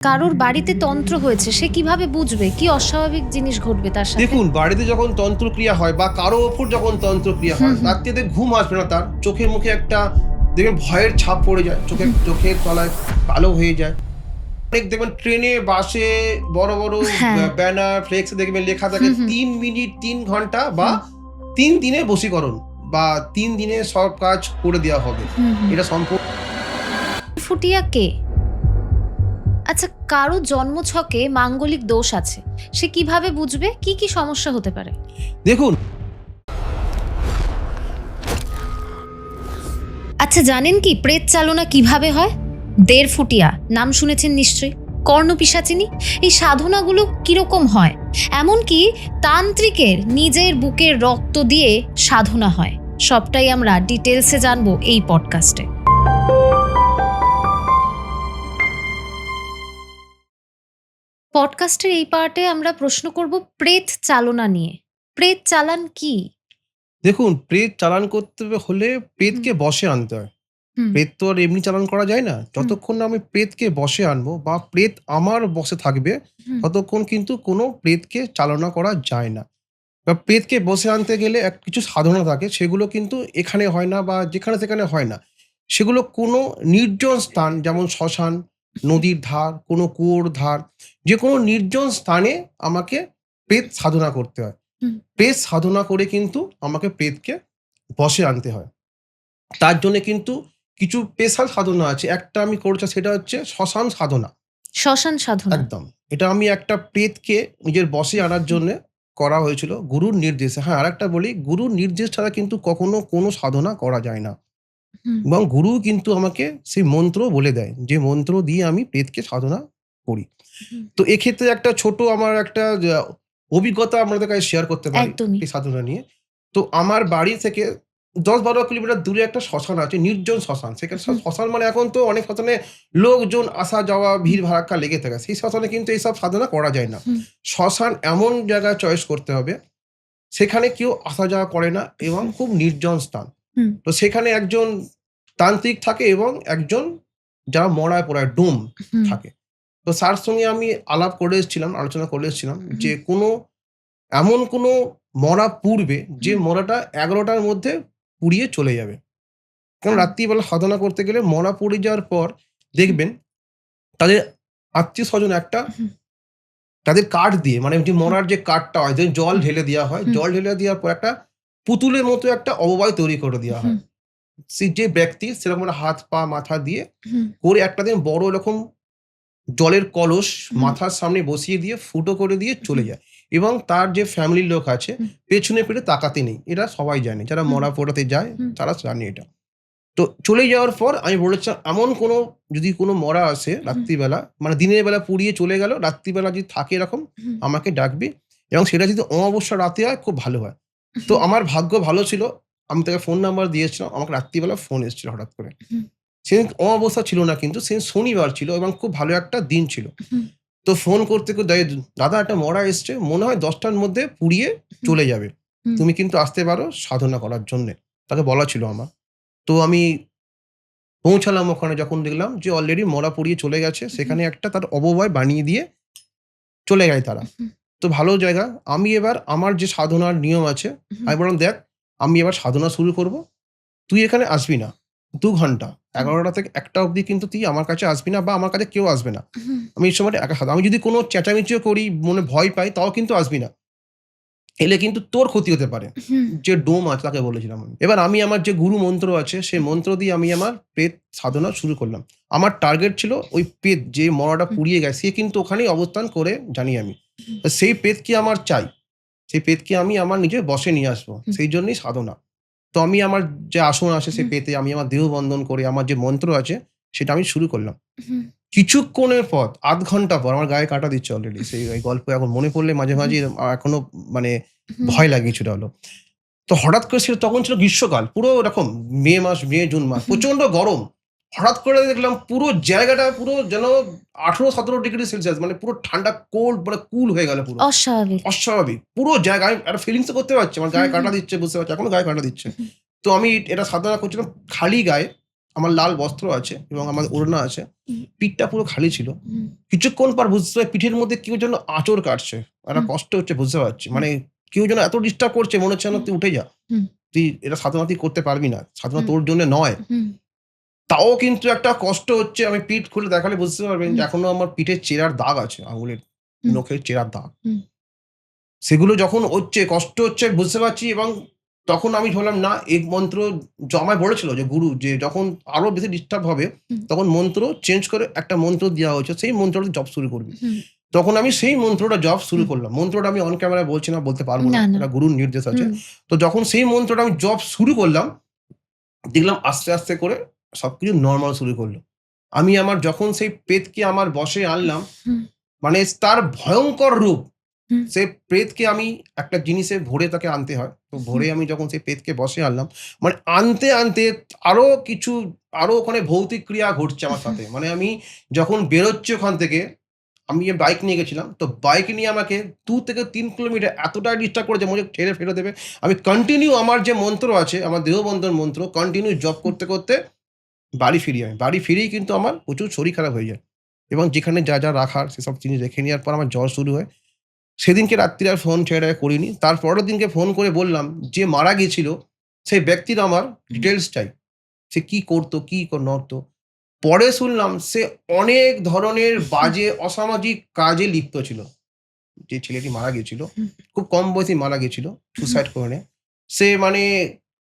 কারোর বাড়িতে তন্ত্র হয়েছে, সে কিভাবে বুঝবে কি অস্বাভাবিক জিনিস ঘটবে তার সাথে? দেখুন, বাড়িতে যখন তন্ত্রক্রিয়া হয় বা কারো ওপর যখন তন্ত্রক্রিয়া হয়, রাত্রিতে ঘুম আসবে না তার। চোখে মুখে একটা দেখবেন ভয়ের ছাপ পড়ে যায়। চোখের তলায় কালো হয়ে যায়। অনেক দেখবেন ট্রেনে, বাসে বড়, বড় হ্যাঁ। ব্যানার, ফ্লেক্সে দেখবেন লেখা থাকে ৩ মিনিট ৩ ঘন্টা বা ৩ দিনের বশীকরণ বা ৩ দিনে সব কাজ করে দেওয়া হবে। এটা সম্পূর্ণ ফুটিয়া কে? আচ্ছা, কারো জন্মছকে মাঙ্গলিক দোষ আছে, সে কিভাবে বুঝবে কি কি সমস্যা হতে পারে? দেখুন, আচ্ছা, জানেন কি প্রেত চালনা কিভাবে হয়? দেড়ফুটিয়া নাম শুনেছেন নিশ্চয়ই। কর্ণপিশাচিনী, এই সাধনাগুলো কিরকম হয়? এমনকি তান্ত্রিকের নিজের বুকের রক্ত দিয়ে সাধনা হয়। সবটাই আমরা ডিটেলসে জানবো এই পডকাস্টে। পডকাস্টের এই পার্টে আমরা প্রশ্ন করব প্রেত চালনা নিয়ে। প্রেত চালান কি? দেখুন, প্রেত চালান করতে হলে প্রেতকে বশে আনতে হয়। হুম, প্রেত তো আর এমনি চালান করা যায় না। যতক্ষণ না আমি প্রেতকে বশে আনবো বা প্রেত আমার বশে থাকবে, হুম, ততক্ষণ কিন্তু কোনো প্রেতকে চালনা করা যায় না। বা প্রেতকে বশে আনতে গেলে কিছু সাধনা থাকে, সেগুলো কিন্তু এখানে হয় না বা যেখানে সেখানে হয় না। সেগুলো কোনো নির্জন স্থান, যেমন শ্মশান, নদীর ধার, কোনো কুয়োর ধার, যেকোনো নির্জন স্থানে আমাকে প্রেত সাধনা করতে হয়। হুম। প্রেত সাধনা করে কিন্তু আমাকে প্রেতকে বশে আনতে হয়। তার জন্যে কিন্তু কিছু স্পেশাল সাধনা আছে। একটা আমি করেছি, সেটা হচ্ছে শ্মশান সাধনা। শ্মশান সাধনা। একদম। এটা আমি একটা প্রেতকে নিজের বশে আনার জন্যে করা হয়েছিল গুরুর নির্দেশে। হ্যাঁ, আরেকটা বলি, গুরুর নির্দেশ ছাড়া কিন্তু কখনো কোনো সাধনা করা যায় না। হুম, এবং গুরু কিন্তু আমাকে সেই মন্ত্র বলে দেয়, যে মন্ত্র দিয়ে আমি প্রেতকে সাধনা করি। হুম। তো এক্ষেত্রে একটা ছোট আমার একটা অভিজ্ঞতা আপনাদের কাছে শেয়ার করতে পারি একদমই। এই সাধনা নিয়ে। তো আমার বাড়ি থেকে ১০-১২ কিলোমিটার দূরে একটা শ্মশান আছে, নির্জন শ্মশান। সেখানে হুম, শ্মশান মানে এখন তো অনেক শ্মশানে লোকজন আসা যাওয়া, ভিড় ভাড়াক্কা লেগে থাকে। সেই শ্মশানে কিন্তু এইসব সাধনা করা যায় না। হুম, শ্মশান এমন জায়গা চয়েস করতে হবে, সেখানে কেউ আসা যাওয়া করে না এবং খুব নির্জন স্থান। হুম, তো সেখানে একজন তান্ত্রিক থাকে এবং একজন যারা মরায় পড়ায় ডোম হুম, থাকে। তো স্যার সঙ্গে আমি আলাপ করে এসেছিলাম, আলোচনা করে এসেছিলাম হুম, যে এমন কোনো মরা পুড়বে যে হুম, মরাটা ১১ টার মধ্যে পুড়িয়ে চলে যাবে। কারণ হুম, রাত্রিবেলা সাধনা করতে গেলে মরা পুড়ে যাওয়ার পর দেখবেন তাদের আত্মীয়স্বজন হুম, তাদের কাঠ দিয়ে, মানে যে হুম, মরার যে কাঠটা হয়, যে জল ঢেলে দেওয়া হয়, হুম, জল ঢেলে দেওয়ার পর একটা পুতুলের মতো একটা অবয়ব তৈরি করে দেওয়া হুম, হয়। যে ব্যক্তি সেরকম একটা হাত, পা, মাথা দিয়ে হুম, করে একটা দিন বড় এরকম জলের কলস হুম, মাথার সামনে বসিয়ে দিয়ে ফুটো করে দিয়ে চলে হুম, যায়। এবং তার যে ফ্যামিলির লোক আছে হুম, পেছনে ফিরে তাকাতে নেই। এটা সবাই জানে। যারা হুম, মরা পোড়াতে যায় হুম, তারা জানে এটা। তো চলে যাওয়ার পর আমি বলেছিলাম, এমন কোনো যদি কোনো মরা আসে হুম, রাত্রিবেলা, মানে দিনের বেলা পুড়িয়ে চলে গেল, রাত্রিবেলা যদি থাকে এরকম হুম, আমাকে ডাকবি, এবং সেটা যদি অমাবস্যা রাতে হয় খুব ভালো হয়। তো হুম, আমার ভাগ্য ভালো ছিল। আমি তাকে ফোন নাম্বার দিয়েছিলাম। আমাকে রাত্রিবেলা ফোন এসেছিল হঠাৎ করে। হুম, সেদিন অমাবস্যা ছিল না, কিন্তু সেদিন শনিবার ছিল এবং খুব ভালো একটা দিন ছিল। হুম, তো ফোন করতে, দাদা একটা মরা এসছে। মনে হয় ১০ টার মধ্যে পুড়িয়ে হুম, চলে যাবে। হুম, তুমি কিন্তু আসতে পারো সাধনা করার জন্যে। তাকে বলা ছিল আমার। তো আমি পৌঁছালাম ওখানে, যখন দেখলাম যে অলরেডি মরা পুড়িয়ে চলে গেছে। হুম, সেখানে একটা তার অবয়ব বানিয়ে দিয়ে চলে যায় তারা। হুম, তো ভালো জায়গা। আমি এবার আমার যে সাধনার নিয়ম আছে, হুম, আমি বললাম, "দেখ, আমি এবার সাধনা শুরু করব। তুই এখানে আসবি না। ২ ঘন্টা। হুম, ১১টা থেকে ১টা অবধি কিন্তু তুই আমার কাছে আসবি না বা আমার কাছে কেউ আসবে না। হুম, আমি এই সময়টা একা আমি যদি কোনো চেঁচামেচিও করি, মনে ভয় পাই, তাও কিন্তু আসবি না। এলে কিন্তু তোর ক্ষতি হতে পারে।" হুম, যে ডোম আছে তাকে বলেছিলাম আমি। এবার আমি আমার যে গুরু মন্ত্র আছে, সেই মন্ত্র দিয়ে আমি আমার প্রেত সাধনা শুরু করলাম। আমার টার্গেট ছিল ওই প্রেত যে মরাটা হুম, পুড়িয়ে গেছে, সে কিন্তু ওখানেই অবস্থান করে জানি আমি। হুম, তো সেই প্রেতকে আমার চাই। সেই প্রেতকে আমি আমার নিজের বশে নিয়ে আসবো। হুম, সেই জন্যই সাধনা। তো আমি আমার যে আসন আছে সেই হুম, পেতে আমি আমার দেহ বন্ধন করে আমার যে মন্ত্র আছে সেটা আমি শুরু করলাম। হুম, কিছুক্ষণের পর, ০.৫ ঘন্টা পর আমার গায়ে কাঁটা দিচ্ছে অলরেডি। সেই ওই গল্প এখন মনে পড়লে মাঝে, মাঝে এখনো মানে হুম, ভয় লাগে কিছুটা হলেও। তো হঠাৎ করে তখন ছিল গ্রীষ্মকাল। পুরো এরকম মে মাস, মে, জুন মাস। হুম। প্রচন্ড গরম। হঠাৎ করে দেখলাম পুরো জায়গাটা পুরো যেন ১৮-১৭ ডিগ্রি সেলসিয়াস, মানে পুরো ঠান্ডা কোল্ড, মানে কুল হয়ে গেল পুরো। অস্বাভাবিক। অস্বাভাবিক। পুরো জায়গা আমি একটা ফিলিংস ও করতে পারছি। আমার হুম, গায়ে হুম, কাঁটা দিচ্ছে, বুঝতে পারছি। এখনো গায়ে কাঁটা দিচ্ছে। হুম, তো আমি এটা সাধনা করছিলাম খালি গায়ে। আমার লাল বস্ত্র আছে এবং আমার ওড়না আছে। হুম। পিঠটা পুরো খালি ছিল। হুম, কিছুক্ষণ পর বুঝতে পারি পিঠের মধ্যে কেউ যেন আঁচড় কাটছে। একটা হুম, কষ্ট হচ্ছে বুঝতে পারছি। হুম, মানে কেউ যেন এত ডিস্টার্ব করছে মনে হচ্ছে যেন হুম, তুই উঠে যা। হুম, তুই এটা সাধনা তুই করতে পারবি না। সাধনা হুম, তোর জন্য নয়। হুম, তাও কিন্তু একটা কষ্ট হচ্ছে। আমি পিঠ খুলে দেখালে বুঝতে পারবেন যে হুম, এখনো আমার পিঠের চেরার দাগ আছে। আঙুলের হুম, নখের চেরার দাগ। হুম, সেগুলো যখন হচ্ছে, কষ্ট হচ্ছে বুঝতে পারছি এবং তখন আমি ভাবলাম না এই মন্ত্র আমায় বলেছিল যে গুরু যে যখন আরো বেশি ডিস্টার্ব হবে হুম, তখন মন্ত্র চেঞ্জ করে একটা মন্ত্র দেওয়া হয়েছে। সেই মন্ত্রটা জপ শুরু করবি। হুম, তখন আমি সেই মন্ত্রটা জপ শুরু হুম। করলাম। মন্ত্রটা আমি অন ক্যামেরায় বলছি না, বলতে পারব না। না, না। এটা গুরুর নির্দেশ আছে। হুম, তো যখন সেই মন্ত্রটা আমি জপ শুরু করলাম, দেখলাম আস্তে, আস্তে করে সবকিছু নরমাল শুরু করলো। আমি আমার যখন সেই পেতকে আমার বশে আনলাম, হুম, মানে তার ভয়ংকর রূপ হুম, সে প্রেতকে আমি একটা জিনিসে ভরে তাকে আনতে হয়। তো হুম, ভরে আমি যখন সেই প্রেতকে বশে আনলাম, মানে আনতে, আনতে আরো কিছু আরো ওখানে ভৌতিক ক্রিয়া ঘটছে আমার সাথে। মানে আমি যখন বেরোচ্ছি ওখান থেকে, আমি যে বাইক নিয়ে গেছিলাম, তো বাইক নিয়ে আমাকে ২ থেকে ৩ কিলোমিটার এতটাই ডিস্টার্ব করেছে মনে হচ্ছে ঠেলে ফেলে দেবে। আমি কন্টিনিউ আমার যে মন্ত্র আছে, আমার দেহবন্ধন মন্ত্র কন্টিনিউ জপ হুম। করতে, করতে বাড়ি ফিরি আমি। বাড়ি ফিরেই কিন্তু আমার প্রচুর শরীর খারাপ হয়ে যায় এবং যেখানে যা, যা রাখার সেসব জিনিস রেখে নেওয়ার পর আমার জ্বর শুরু হয়। সেদিনকে রাত্রে আর ফোন ছেড়ে করিনি। তার পরের দিনকে ফোন করে বললাম, "যে মারা গিয়েছিল, সেই ব্যক্তির আমার হুম, ডিটেইলস চাই। সে কি করতো, কি নড়তো?" পরে শুনলাম সে অনেক ধরনের হুম, বাজে অসামাজিক কাজে লিপ্ত ছিল। যে ছেলেটি মারা গিয়েছিল, হুম, খুব কম বয়সেই মারা গিয়েছিল হুম, সুসাইড করে নেয়। সে মানে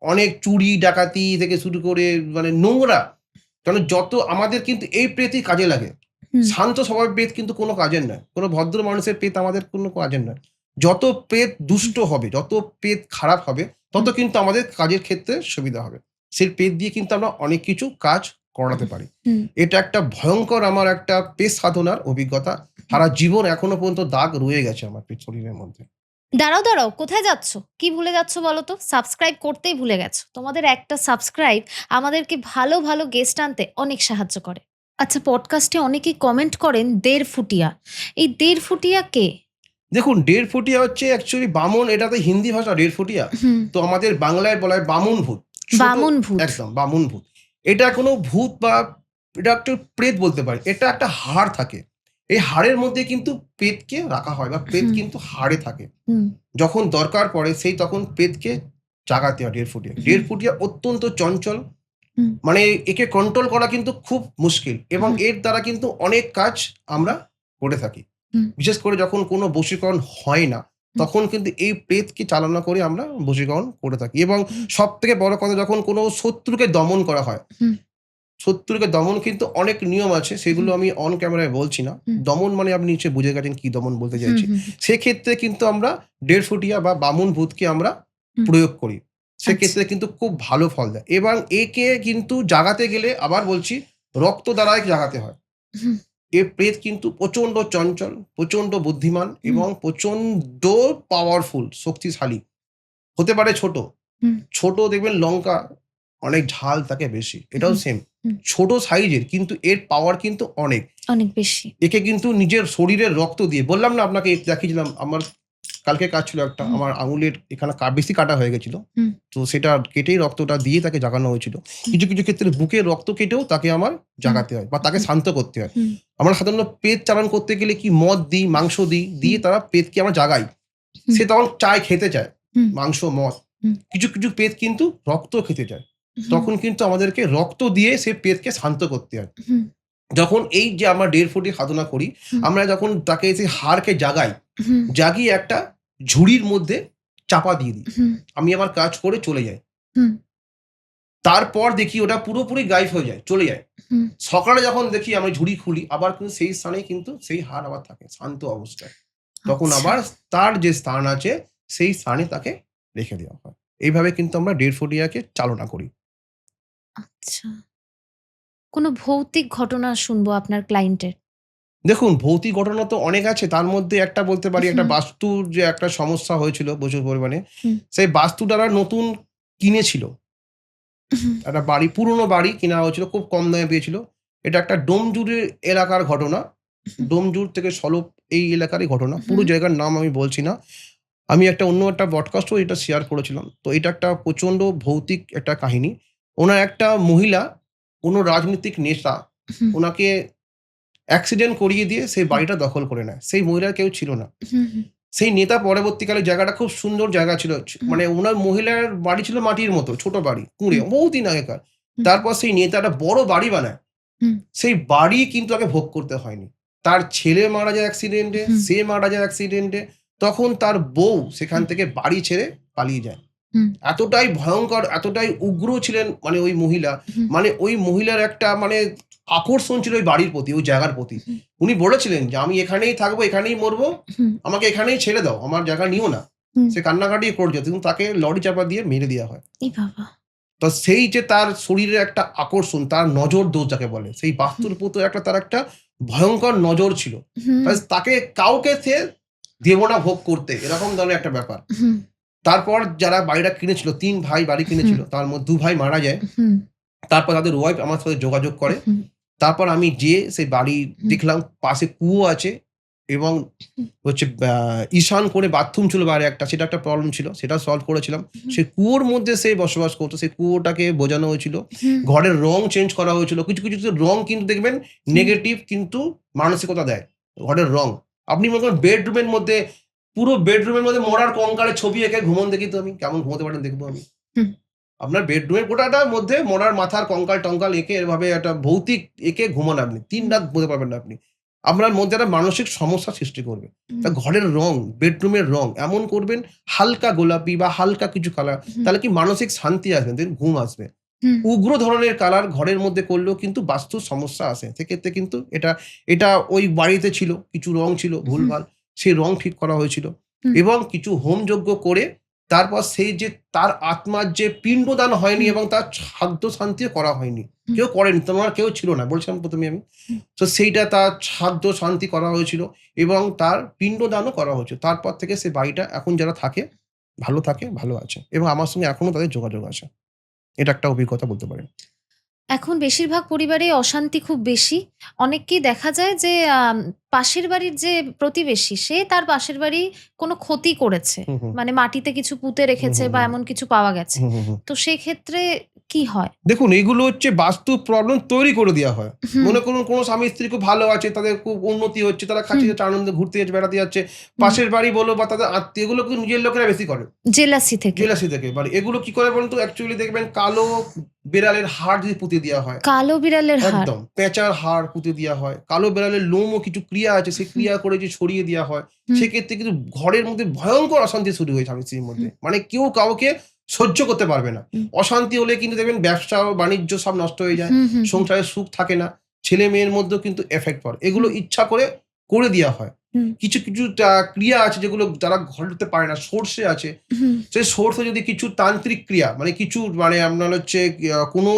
অনেক চুরি ডাকাতি থেকে শুরু করে মানে নোংরা। কারণ যত আমাদের কিন্তু এই প্রেতই কাজে লাগে। হুম, শান্ত স্বভাবের প্রেত কিন্তু কোনো কাজের নয়। কোনো ভদ্র মানুষের প্রেত আমাদের কোনো কাজের নয়। যত প্রেত দুষ্ট হবে, যত প্রেত খারাপ হবে, তত হুম, কিন্তু আমাদের কাজের ক্ষেত্রে সুবিধা হবে। সেই প্রেত দিয়ে কিন্তু আমরা অনেক কিছু কাজ করাতে পারি। হুম, এটা একটা ভয়ংকর আমার একটা পেশ সাধনার অভিজ্ঞতা। সারা জীবন এখনো পর্যন্ত দাগ রয়ে গেছে আমার শরীরের মধ্যে। দাঁড়াও, দাঁড়াও। কোথায় যাচ্ছ? কি ভুলে যাচ্ছ বলো তো? সাবস্ক্রাইব করতেই ভুলে গেছো। তোমাদের একটা সাবস্ক্রাইব আমাদেরকে ভালো, ভালো গেস্ট আনতে অনেক সাহায্য করে। আচ্ছা, পডকাস্টে অনেকেই কমেন্ট করেন দেড়ফুটিয়া। এই দেড়ফুটিয়া কে? দেখুন, ডেরফুটিয়া হচ্ছে অ্যাকচুয়ালি বামন, এটাতে হিন্দি ভাষা ডেরফুটিয়া। হুম, তো আমাদের বাংলায় বলা হয় বামুন ভূত। ছোট বামন ভূত। একদম বামুন ভূত। এটা কোনো ভূত বা এটা একটা প্রেত বলতে পারি। এটা একটা হাড় থাকে। এই হাড়ের মধ্যে কিন্তু প্রেতকে রাখা হয় বা প্রেত হুম, কিন্তু হাড়ে থাকে। হুম, যখন দরকার পড়ে সেই তখন প্রেতকে জাগাতে হয় ডেরফুটিয়া। হুম, ডেরফুটিয়া অত্যন্ত চঞ্চল। হুম, মানে একে কন্ট্রোল করা কিন্তু খুব মুশকিল এবং হুম, এর দ্বারা কিন্তু অনেক কাজ আমরা করে থাকি। হুম, বিশেষ করে যখন কোনো বশীকরণ হয় না, হুম, তখন কিন্তু এই প্রেতকে চালনা করে আমরা বশীকরণ করে থাকি এবং হুম, সবথেকে বড় কথা যখন কোনো শত্রুকে দমন করা হয়, হুম, শত্রুকে দমন কিন্তু অনেক নিয়ম আছে, সেগুলো হুম, আমি অন ক্যামেরায় বলছি না। হুম, দমন মানে আপনি নিশ্চয়ই বুঝে গেছেন কি দমন বলতে হুম, চাইছি। হুম, সেক্ষেত্রে কিন্তু আমরা দেড়ফুটিয়া বা বামুন ভূতকে আমরা হুম, প্রয়োগ করি। আচ্ছা। সেক্ষেত্রে কিন্তু খুব ভালো ফল দেয় এবং একে কিন্তু জাগাতে গেলে আবার বলছি রক্ত দ্বারাই জাগাতে হয়। হুম, এ প্রেত কিন্তু প্রচণ্ড চঞ্চল, প্রচণ্ড বুদ্ধিমান হুম, এবং প্রচণ্ড পাওয়ারফুল, শক্তিশালী। হতে পারে ছোট। হুম, ছোট দেখবেন লঙ্কা অনেক ঝাল থাকে বেশি। এটাও হুম, সেম। হুম, ছোট সাইজের কিন্তু এর পাওয়ার কিন্তু অনেক। অনেক বেশি। একে কিন্তু নিজের শরীরের রক্ত দিয়ে বললাম না আপনাকে দেখিয়েছিলাম আমার কালকে কাজ ছিল একটা। হুম, আমার আঙুলের এখানে বেশি কাটা হয়ে গেছিল। হুম, তো সেটা কেটেই রক্তটা দিয়ে তাকে জাগানো হয়েছিল। হুম, কিছু, কিছু ক্ষেত্রে বুকের রক্ত কেটেও তাকে আমার হুম, জাগাতে হয় বা তাকে হুম, শান্ত করতে হয়। হুম, আমরা সাধারণত পেট চালান করতে গেলে কি মদ দিই, মাংস দিই, হুম, দিয়ে তারা পেটকে আমরা জাগাই। হুম, সে তখন চায়, খেতে চায়। হুম, মাংস, মদ। হুম, কিছু, কিছু পেট কিন্তু রক্ত খেতে চায়। হুম, তখন কিন্তু আমাদেরকে রক্ত দিয়ে সে পেটকে শান্ত করতে হয়। হুম, যখন এই যে আমরা ১.৫ ফুটি সাধনা করি, হুম, আমরা যখন তাকে সেই হাড়কে জাগাই, হুম, জাগিয়ে একটা ঝুড়ির মধ্যে চাপা দিয়ে দিই। হুম, আমি আমার কাজ করে চলে যাই। হুম, তারপর দেখি ওটা পুরোপুরি গায়েব হয়ে যায়, চলে যায়। হুম, সকালে যখন দেখি আমি ঝুড়ি খুলি, আবার কিন্তু সেই স্থানেই কিন্তু সেই হাড় আবার থাকে শান্ত অবস্থায়। তখন আচ্ছা, আবার তার যে স্থান আছে, সেই স্থানে তাকে রেখে দেওয়া হয়। এইভাবে কিন্তু আমরা ১.৫ ফুটিয়াকে চালনা করি। আচ্ছা। কোনো ভৌতিক ঘটনা শুনবো আপনার ক্লায়েন্টের। দেখুন, ভৌতিক ঘটনা তো অনেক আছে। তার মধ্যে একটা বলতে পারি, একটা হুম, বাস্তুর যে একটা সমস্যা হয়েছিল প্রচুর পরিমাণে। হুম, সেই বাস্তুটা ওরা নতুন কিনেছিল। হুম, একটা বাড়ি, পুরনো বাড়ি কিনা হয়েছিল, খুব কম দামে পেয়েছিল। এটা একটা ডোমজুড়ের এলাকার ঘটনা। হুম, ডোমজুড় থেকে সলপ এই এলাকারই ঘটনা। পুরো হুম, জায়গার নাম আমি বলছি না। আমি অন্য একটা পডকাস্টেও এটা শেয়ার করেছিলাম। তো এটা একটা প্রচণ্ড ভৌতিক একটা কাহিনী। উনার একটা মহিলা কোনো রাজনৈতিক নেতা হুম, ওনাকে অ্যাক্সিডেন্ট করিয়ে দিয়ে সেই বাড়িটা দখল করে নেয়। সেই মহিলার কেউ ছিল না। হুম, হুম, সেই নেতা পরবর্তীকালে জায়গাটা খুব সুন্দর জায়গা ছিল। হুম, মানে উনার মহিলার বাড়ি ছিল মাটির মতো, ছোট বাড়ি, কুঁড়ে, হুম, বহুদিন আগেকার। হুম, তারপর সেই নেতা একটা বড় বাড়ি বানায়। হুম, সেই বাড়ি কিন্তু তাকে ভোগ করতে হয়নি। তার ছেলে মারা যায় অ্যাক্সিডেন্টে, হুম, সে মারা যায় অ্যাক্সিডেন্টে। তখন তার বউ সেখান হুম, থেকে বাড়ি ছেড়ে পালিয়ে যায়। হুম, এতটাই ভয়ংকর, এতটাই উগ্র ছিলেন মানে ওই মহিলা। হুম, মানে ওই মহিলার একটা মানে আকর্ষণ ছিল ওই বাড়ির প্রতি, ওই জায়গার প্রতি। হুম, উনি বলেছিলেন যে, "আমি এখানেই থাকবো, এখানেই মরবো। হুম, আমাকে এখানেই ছেড়ে দাও। আমার জায়গা নিও না।" হুম। সে কান্নাকাটি করছে। কিন্তু তাকে লরি চাপা দিয়ে মেরে দেয়া হয়। এ বাবা! তো সেই যে তার শরীরের একটা আকর্ষণ, তার নজর দোষ যাকে বলে, সেই হুম, বাস্তুর প্রতি একটা তার একটা ভয়ংকর নজর ছিল। হুম, তাকে কাউকে সে দেব না ভোগ করতে, এরকম ধরনের একটা ব্যাপার। হুম, তারপর যারা বাড়িটা কিনেছিল, ৩ ভাই বাড়ি হুম, কিনেছিল। তার মধ্যে ২ ভাই মারা যায়। হুম, তারপর তাদের ওয়াইফ আমার সাথে যোগাযোগ করে। হুম, তারপর আমি যেয়ে সেই বাড়ি হুম, দেখলাম, পাশে কুয়ো আছে এবং হচ্ছে ঈশান কোণে বাথরুম ছিল বাইরে একটা, সেটা একটা প্রবলেম ছিল। সেটা সলভ করেছিলাম। হুম, সেই কুয়োর মধ্যে সে বসবাস করত। সেই কুয়োটাকে বোজানো হয়েছিল। হুম, ঘরের রং চেঞ্জ করা হয়েছিল। কিছু, কিছু রং কিন্তু দেখবেন হুম, নেগেটিভ কিন্তু মানসিকতা দেয়। ঘরের রং। আপনি মনে করেন বেডরুমের মধ্যে, পুরো বেডরুমের মধ্যে মরার কঙ্কালের ছবি এঁকে ঘুমোন দেখি তো আমি। কেমন ঘুমোতে পারেন দেখবো আমি। হুম, আপনার বেডরুমের গোটাটার মধ্যে মরার মাথার কঙ্কাল-টঙ্কাল এঁকে এভাবে একটা ভৌতিক এঁকে ঘুমান আপনি। ৩ হুম, রাত ঘুমোতে পারবেন না আপনি। আপনার মধ্যে একটা মানসিক সমস্যা সৃষ্টি করবে। হুম, তা ঘরের রং, বেডরুমের রং এমন করবেন হালকা গোলাপি বা হালকা কিছু কালার। হুম, তাহলে কি মানসিক শান্তি আসবে, দেখবেন ঘুম আসবে। হুম, উগ্র ধরনের কালার ঘরের মধ্যে করলেও কিন্তু বাস্তুর সমস্যা আসে। সেক্ষেত্রে কিন্তু এটা ওই বাড়িতে ছিল, কিছু রং ছিল হুম, ভুলভাল। সেই রং ঠিক করা হয়েছিল হুম, এবং কিছু হোমযজ্ঞ করে তারপর সেই যে তার আত্মার যে পিণ্ডদান হয়নি হুম, এবং তার খাদ্য শান্তিও করা হয়নি। হুম, কেউ করেনি। তোমার কেউ ছিল না। বলছিলাম ১ম এই আমি। হুম, তো সেইটা তার খাদ্য শান্তি করা হয়েছিল এবং তার পিণ্ডদানও করা হয়েছিল। তারপর থেকে সে বাড়িটা এখন যারা থাকে, ভালো আছে এবং আমার সঙ্গে এখনো তাদের যোগাযোগ আছে। এটা একটা অভিজ্ঞতা বলতে পারেন। এখন বেশিরভাগ পরিবারেই অশান্তি খুব বেশি। অনেককেই দেখা যায় যে পাশের বাড়ির যে প্রতিবেশী সে তার পাশের বাড়ি কোনো ক্ষতি করেছে। হুম, হুম। মানে মাটিতে কিছু পুঁতে হুম, রেখেছে হুম, বা হুম। এমন কিছু পাওয়া গেছে। হুম, হুম, হুম। তো সেক্ষেত্রে কি হয়? দেখুন এইগুলো হচ্ছে বাস্তু প্রবলেম তৈরি করে দেয়া হয়। হুম, মনে করুন কোন স্বামী-স্ত্রী খুব ভালো আছে, তাদের খুব উন্নতি হচ্ছে, তারা খাচ্ছে হুম, যাচ্ছে, আনন্দে ঘুরতে যাচ্ছে, বেড়াতে যাচ্ছে। হুম। পাশের বাড়ি বলো বা তাদের আত্মীয় এগুলো কিন্তু নিজের লোকেরা বেশি করে। জেলাসি থেকে। জেলাসি থেকে মানে এগুলো কি করে বলুন তো? অ্যাকচুয়ালি দেখবেন কালো বেড়ালের হাড় যদি পুঁতে দেয়া হয়, কালো বিড়ালের হাড়। একদম পেঁচার হাড় পুঁতে দেয়া হয়। কালো বেড়ালের লোমও কিছু ক্রিয়া আছে, সেই হুম, ক্রিয়া করে যে ছড়িয়ে দেয়া হয়, হুম, সেক্ষেত্রে কিন্তু ঘরের মধ্যে ভয়ংকর অশান্তি শুরু হয় স্বামী-স্ত্রীর মধ্যে। হুম, মানে কেউ কাউকে সহ্য করতে পারবে না। হুম, অশান্তি হলে কিন্তু দেখবেন ব্যবসা ও বাণিজ্য সব নষ্ট হয়ে যায়। হুম, হুম, হুম, সংসারে সুখ থাকে না। ছেলে-মেয়ের মধ্যেও কিন্তু এফেক্ট পড়ে। এগুলো হুম, ইচ্ছা করে, করে দেয়া হয়। হুম, কিছু, কিছু ক্রিয়া আছে যেগুলো যারা ঘটাতে পারে না, সোর্সে আছে। হুম, সেই সোর্সে যদি কিছু তান্ত্রিক ক্রিয়া মানে কিছু মানে আপনার হচ্ছে কোনো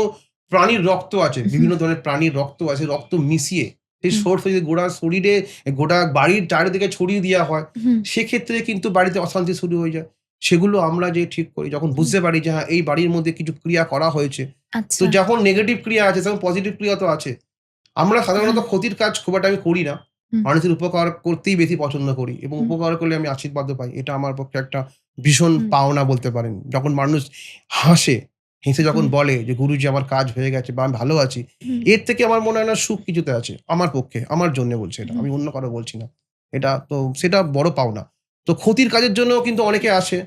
প্রাণীর রক্ত আছে, হুম, বিভিন্ন ধরনের প্রাণীর রক্ত আছে, রক্ত মিশিয়ে সেই হুম, সোর্সে যদি গোটা শরীরে, গোটা বাড়ির চারিদিকে ছড়িয়ে দেয়া হয়, হুম, সেক্ষেত্রে কিন্তু বাড়িতে অশান্তি শুরু হয়ে যায়। সেগুলো আমরা যে ঠিক করি যখন হুম। বুঝতে পারি যে হ্যাঁ, এই বাড়ির মধ্যে কিছু ক্রিয়া করা হয়েছে। তো আচ্ছা। যখন নেগেটিভ ক্রিয়া আছে তখন পজিটিভ ক্রিয়া তো আছে। আমরা সাধারণত হুম, ক্ষতির কাজ খুব একটা আমি করি না। হুম, মানুষের উপকার করতেই বেশি পছন্দ করি এবং হুম, উপকার করলে আমি আশীর্বাদও পাই। এটা আমার পক্ষে একটা ভীষণ হুম, পাওনা বলতে পারেন। যখন মানুষ হাসে, হেসে যখন হুম, বলে যে, "গুরুজি আমার কাজ হয়ে গেছে বা আমি ভালো আছি।" হুম, এর থেকে আমার মনে হয় না সুখ কিছুতে আছে। আমার পক্ষে, আমার জন্যে বলছি এটা। হুম, আমি অন্য কারো বলছি না। এটা তো সেটা বড় পাওনা। তো ক্ষতির কাজের জন্যও কিন্তু অনেকে আসে,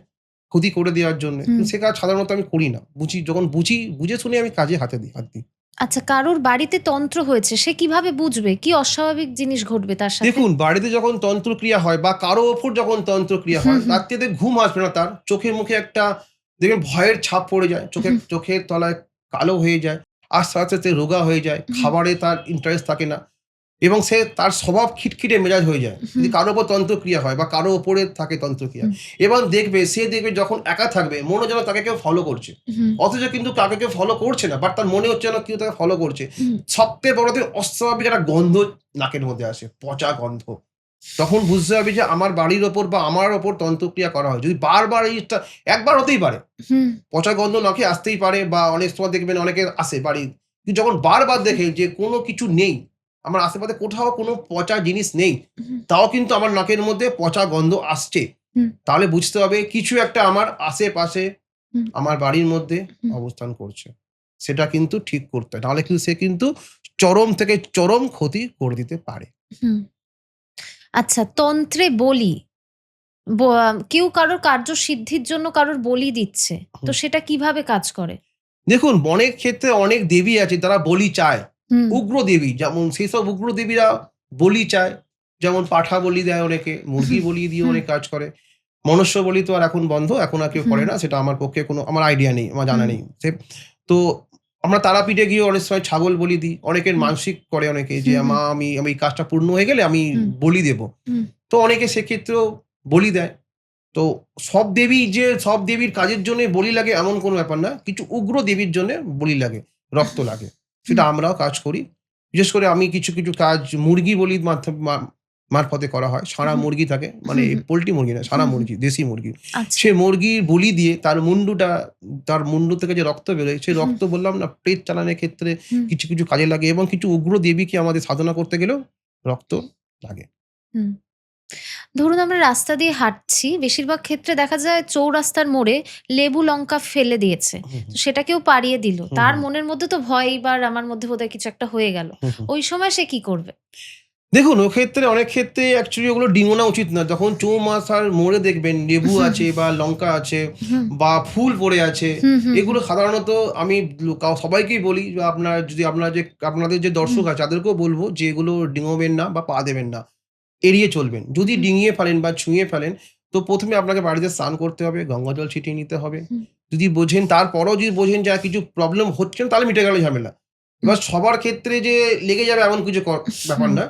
ক্ষতি করে দেওয়ার জন্যে। হুম। কিন্তু সে কাজ সাধারণত আমি করি না। যখন বুঝে শুনে আমি কাজে হাত দিই। আচ্ছা, কারোর বাড়িতে তন্ত্র হয়েছে, সে কিভাবে বুঝবে? কি অস্বাভাবিক জিনিস ঘটবে তার সাথে? দেখুন, বাড়িতে যখন তন্ত্রক্রিয়া হয় বা কারো ওপর যখন তন্ত্রক্রিয়া হুম, হয়, হুম, রাত্রিতে ঘুম আসবে না তার। চোখে মুখে একটা দেখবেন ভয়ের ছাপ পড়ে যায়। হুম, চোখের তলায় কালো হয়ে যায়। আস্তে, আস্তে রোগা হয়ে যায়। হুম, খাবারে তার ইন্টারেস্ট থাকে না এবং তার স্বভাব খিটখিটে মেজাজ হয়ে যায়। যদি হুম, কারো উপর তন্ত্রক্রিয়া হয় বা কারো উপরে থাকে তন্ত্রক্রিয়া হুম, এবং সে দেখবে যখন একা থাকবে মনে হয় যেন তাকে কেউ ফলো করছে। হুম, অথচ কিন্তু তাকে কেউ ফলো করছে না। বাট তার মনে হচ্ছে যেন কেউ তাকে ফলো করছে। হুম, সবথেকে বড় অস্বাভাবিক একটা গন্ধ নাকের মধ্যে আসে। পচা গন্ধ। তখন বুঝতে হবে যে আমার বাড়ির ওপর বা আমার ওপর তন্ত্রক্রিয়া করা হয়। যদি বারবার এই জিনিসটা একবার হতেই পারে। হুম, পচা গন্ধ নাকে আসতেই পারে বা অনেক সময় দেখবেন অনেকে আসে বাড়ি। কিন্তু যখন বারবার দেখে যে কোনো কিছু নেই, আমার আশেপাশে কোথাও কোনো পচা জিনিস নেই, হুম, তাও কিন্তু আমার নাকের মধ্যে পচা গন্ধ আসছে। হুম, তাহলে বুঝতে হবে কিছু একটা আমার আশেপাশে হুম, আমার বাড়ির মধ্যে হুম। অবস্থান করছে। সেটা কিন্তু ঠিক করতে হয়, নাহলে কিন্তু সে কিন্তু চরম থেকে চরম ক্ষতি করে দিতে পারে। হুম। আচ্ছা, তন্ত্রে বলি কেউ কারোর কার্যসিদ্ধির জন্য কারোর বলি দিচ্ছে, তো হুম। সেটা কিভাবে কাজ করে? দেখুন, অনেক ক্ষেত্রে অনেক দেবী আছে তারা বলি চায়। হুম। উগ্র দেবী, যেমন সেসব উগ্র দেবীরা বলি চায়। যেমন পাঠা বলি দেয় অনেকে, মুরগি হুম, বলি দিয়ে হুম, অনেক কাজ করে। মনুষ্য বলি তো আর এখন বন্ধ, এখন আর কেউ করে হুম, না। সেটা আমার পক্ষে কোনো আমার আইডিয়া নেই, আমার জানা হুম, নেই। তো আমরা তারাপীঠে গিয়ে অনেক সময় ছাগল বলি দিই। অনেকের হুম, মানসিক করে অনেকে যে, হুম, হুম, মা আমি আমি এই কাজটা পূর্ণ হয়ে গেলে আমি হুম, বলি দেব। হুম, তো অনেকে সেক্ষেত্রেও বলি দেয়। তো সব দেবী যে সব দেবীর কাজের জন্যে বলি লাগে এমন কোনো ব্যাপার না। কিছু উগ্র দেবীর জন্যে বলি লাগে, রক্ত লাগে। সেটা হুম, আমরাও কাজ করি। বিশেষ করে আমি কিছু, কিছু কাজ মুরগি বলির মারফতে করা হয়। ষাঁড়া হুম, মুরগি থাকে, মানে হুম, হুম, পোল্ট্রি মুরগি না, ষাঁড়া হুম, হুম। মুরগি, দেশি মুরগি। আচ্ছা। সে মুরগির বলি দিয়ে তার মুন্ডু থেকে যে রক্ত বেরোয়, সেই হুম, রক্ত বললাম না প্রেত চালানের ক্ষেত্রে হুম, কিছু, কিছু কাজে লাগে এবং কিছু উগ্র দেবীকে আমাদের সাধনা করতে গেলেও রক্ত লাগে। হুম। ধরুন আমরা রাস্তা দিয়ে হাঁটছি, বেশিরভাগ ক্ষেত্রে দেখা যায় চৌরাস্তার মোড়ে লেবু লঙ্কা ফেলে দিয়েছে। হুম, তো হুম, সেটা কেউ পাড়িয়ে দিল। হুম, তার হুম, মনের মধ্যে তো ভয়, এইবার আমার মধ্যে বোধহয় কিছু একটা হয়ে গেল। হুম, হুম। ওই সময় সে কি করবে? দেখুন, ওক্ষেত্রে অনেক ক্ষেত্রে অ্যাকচুয়ালি ওগুলো ডিঙোনো উচিত না। যখন চৌমাথার মোড়ে দেখবেন লেবু হুম, আছে বা লঙ্কা আছে হুম, বা ফুল পড়ে আছে, হুম, হুম, এগুলো হুম, সাধারণত আমি সবাইকেই বলি যে আপনাদের যে হুম, দর্শক আছে তাদেরকেও বলব যে এগুলো ডিঙোবেন না বা পা দেবেন না। এড়িয়ে চলবেন। যদি হুম, ডিঙিয়ে ফেলেন বা ছুঁয়ে ফেলেন, তো ১ম এ আপনাকে বাড়িতে স্নান করতে হবে, গঙ্গা জল ছিটিয়ে নিতে হবে। হুম, যদি বোঝেন তারপরেও যদি বোঝেন যে কিছু প্রবলেম হচ্ছে না, তাহলে মিটে গেল ঝামেলা। হুম, এবার সবার ক্ষেত্রে যে লেগে যাবে এমন কিছু ব্যাপার হুম, না।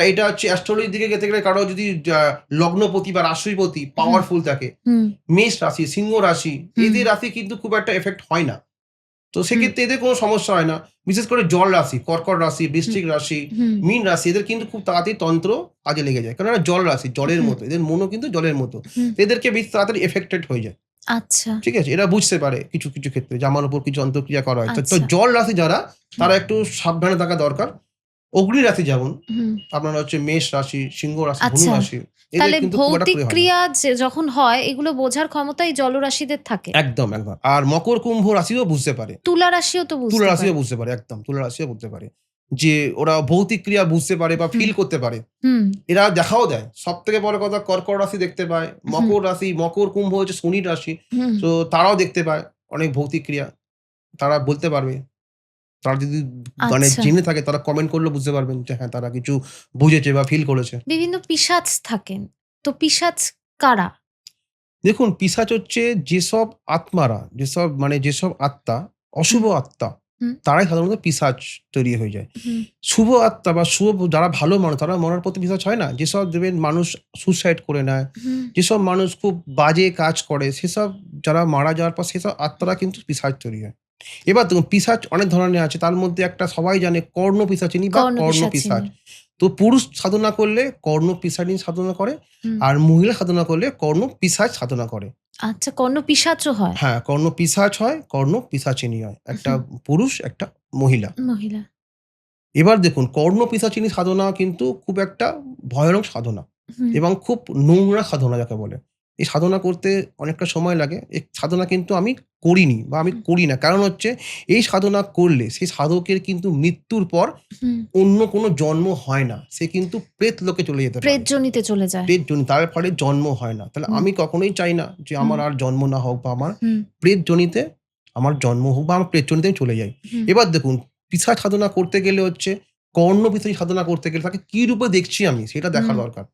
এটা হচ্ছে অ্যাস্ট্রোলজির দিকে যেতে গেলে কারো যদি লগ্নপতি বা রাশিপতি হুম, পাওয়ারফুল থাকে, হুম, মেষ রাশি, সিংহ রাশি, হুম, এদের রাশি কিন্তু খুব একটা এফেক্ট হয় না। তো হুম, সেক্ষেত্রে এদের কোনো সমস্যা হয় না। বিশেষ করে জল রাশি, কর্কট রাশি, হুম, বৃশ্চিক রাশি, হুম, মীন রাশি, এদের কিন্তু খুব তাড়াতাড়ি তন্ত্র কাজে লেগে যায়। কারণ এরা জল রাশি, জলের হুম, মতো। এদের মনও কিন্তু জলের মতো। হুম, তো এদেরকে বেশ তাড়াতাড়ি এফেক্টেড হয়ে যায়। আচ্ছা, ঠিক আছে? এরা বুঝতে পারে কিছু, কিছু ক্ষেত্রে যে আমার উপর কিছু অন্তর্ক্রিয়া করা হয়। তো আচ্ছা, জল রাশি যারা, হুম, তারা একটু সাবধানে থাকা দরকার। অগ্নি রাশি যেমন, হুম, আপনার হচ্ছে মেষ রাশি, সিংহ রাশি, ধনু আচ্ছা। রাশি, এদের তাহলে কিন্তু খুব একটা ভৌতিক করে হয় না। ক্রিয়া যখন হয় এগুলো বোঝার ক্ষমতা এই জলরাশিদের থাকে। একদম, একদম। আর মকর, কুম্ভ রাশিও বুঝতে পারে। তুলা রাশিও তো তুলা বুঝতে রাশিও পারে। বুঝতে পারে, একদম। তুলা রাশিও বুঝতে পারে। যে ওরা ভৌতিক ক্রিয়া বুঝতে পারে বা হুম, ফিল করতে পারে। হুম, এরা দেখাও দেয়। সবথেকে বড় কথা, কর্কট রাশি দেখতে পায়। হুম, মকর রাশি, মকর, কুম্ভ হচ্ছে শনির রাশি। হুম, তো তারাও দেখতে পায় অনেক ভৌতিক ক্রিয়া। তারা বলতে পারবে। তারা যদি মানে আচ্ছা। জেনে থাকে, তারা কমেন্ট করলেও বুঝতে পারবেন যে হ্যাঁ, তারা কিছু বুঝেছে বা ফিল করেছে। বিভিন্ন পিশাচ থাকেন। তো পিশাচ কারা? দেখুন, পিশাচ হচ্ছে যেসব আত্মারা, যেসব আত্মা, হুম, অশুভ আত্মা, হুম, তারাই সাধারণত পিশাচ তৈরি হয়ে যায়। হুম, শুভ আত্মা বা যারা ভালো মানুষ, তারা মরার পথে পিশাচ হয় না? যেসব দেখবেন মানুষ সুসাইড করে নেয়, হুম, যেসব মানুষ খুব বাজে কাজ করে, সেসব যারা মারা যাওয়ার পর সেসব আত্মারা কিন্তু পিশাচ তৈরি হয়। এবার দেখুন, পিশাচ অনেক ধরনের আছে। তার মধ্যে একটা সবাই জানে, কর্ণ পিশাচিনী বা কর্ণ পিশাচ। কর্ণপিশাচিনী। তো পুরুষ সাধনা করলে কর্ণ পিশাচিনী সাধনা করে, হুম, আর মহিলা সাধনা করলে কর্ণ পিশাচ সাধনা করে। আচ্ছা, কর্ণপিশাচও হয়? হ্যাঁ, কর্ণ পিশাচ হয়, কর্ণ পিশাচিনী হয়। একটা হুম, পুরুষ, একটা মহিলা। মহিলা। এবার দেখুন, কর্ণ পিশাচিনী সাধনা কিন্তু খুব একটা ভয়ানক সাধনা হুম, এবং খুব নোংরা সাধনা যাকে বলে। এই সাধনা করতে অনেকটা সময় লাগে। এই সাধনা কিন্তু আমি করিনি বা আমি হুম, করি না। কারণ হচ্ছে, এই সাধনা করলে সেই সাধকের কিন্তু মৃত্যুর পর হুম। অন্য কোনো জন্ম হয় না। সে কিন্তু প্রেত লোকে চলে যেতে পারে। প্রেতযোনিতে চলে যায়। প্রেত যোনি, তার ফলে জন্ম হয় না। তাহলে হুম, আমি কখনোই চাই না যে হুম, আমার আর জন্ম না হোক বা আমার হুম, প্রেত যোনিতে আমার জন্ম হোক বা আমার প্রেত যোনিতে আমি চলে যাই। হুম, এবার দেখুন, পিশাচ সাধনা করতে গেলে হচ্ছে, কর্ণ পিশাচী সাধনা করতে গেলে তাকে কি রূপে দেখছি আমি সেটা দেখা হুম, দরকার।